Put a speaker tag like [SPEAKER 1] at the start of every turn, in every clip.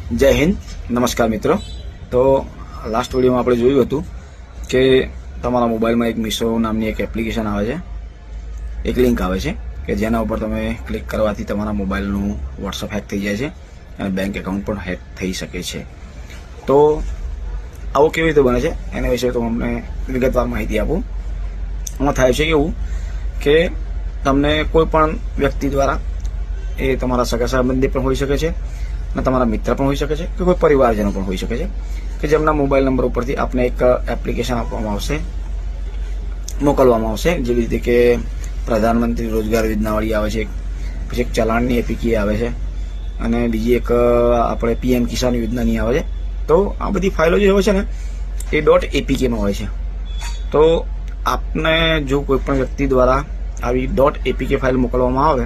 [SPEAKER 1] જય હિન્દ, નમસ્કાર મિત્રો। તો લાસ્ટ વિડીયોમાં આપણે જોયું હતું કે તમારા મોબાઈલમાં એક મીશો નામની એક એપ્લિકેશન આવે છે, એક લિંક આવે છે કે જેના ઉપર તમે ક્લિક કરવાથી તમારા મોબાઈલનું વોટ્સઅપ હેક થઈ જાય છે અને બેંક એકાઉન્ટ પણ હેક થઈ શકે છે। તો આવું કેવી રીતે બને છે એના વિશે તો અમને વિગતવાર માહિતી આપું। આમાં થાય છે એવું કે તમને કોઈ પણ વ્યક્તિ દ્વારા, એ તમારા સગા સંબંધી પણ હોઈ શકે છે અને તમારા મિત્ર પણ હોઈ શકે છે કે કોઈ પરિવારજનો પણ હોઈ શકે છે કે જેમના મોબાઈલ નંબર ઉપરથી આપને એક એપ્લિકેશન આપવામાં આવશે, મોકલવામાં આવશે। જેવી રીતે કે પ્રધાનમંત્રી રોજગાર યોજનાવાળી આવે છે, પછી એક ચલાણની એપીકે આવે છે અને બીજી એક આપણે પીએમ કિસાન યોજનાની આવે છે। તો આ બધી ફાઇલો જે હોય છે ને એ .apkમાં હોય છે। તો આપને જો કોઈ પણ વ્યક્તિ દ્વારા આવી .apk ફાઇલ મોકલવામાં આવે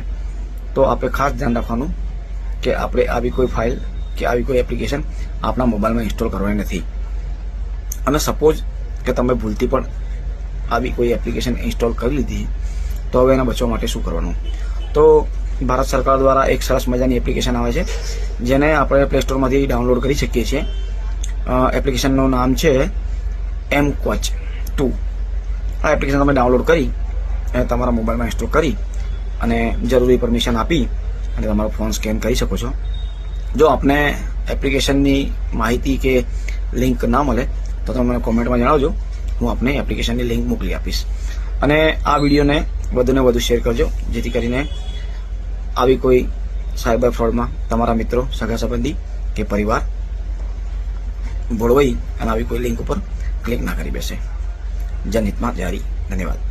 [SPEAKER 1] તો આપણે ખાસ ધ્યાન રાખવાનું કે આપણે આવી કોઈ ફાઇલ કે આવી કોઈ એપ્લિકેશન આપણા મોબાઈલમાં ઇન્સ્ટોલ કરવાની નથી। અને સપોઝ કે તમે ભૂલથી પણ આવી કોઈ એપ્લિકેશન ઇન્સ્ટોલ કરી લીધી તો હવે એના બચવા માટે શું કરવાનું? તો ભારત સરકાર દ્વારા એક સરસ મજાની એપ્લિકેશન આવે છે જેને આપણે પ્લે સ્ટોરમાંથી ડાઉનલોડ કરી શકીએ છીએ। એપ્લિકેશનનું નામ છે mKoch 2। આ એપ્લિકેશન તમે ડાઉનલોડ કરી અને તમારા મોબાઈલમાં ઇન્સ્ટોલ કરી અને જરૂરી પરમિશન આપી અને તમારો ફોન સ્કેન કરી શકો છો। જો આપને એપ્લિકેશનની માહિતી કે લિંક ના મળે તો તમે મને કોમેન્ટમાં જણાવજો, હું આપને એપ્લિકેશનની લિંક મોકલી આપીશ। અને આ વિડીયોને વધુને વધુ શેર કરજો જેથી કરીને આવી કોઈ સાયબર ફ્રોડમાં તમારા મિત્રો, સગા સંબંધી કે પરિવાર ભોળવાઈ અને આવી કોઈ લિંક ઉપર ક્લિક ના કરી બેસે। જનહિતમાં જારી। ધન્યવાદ।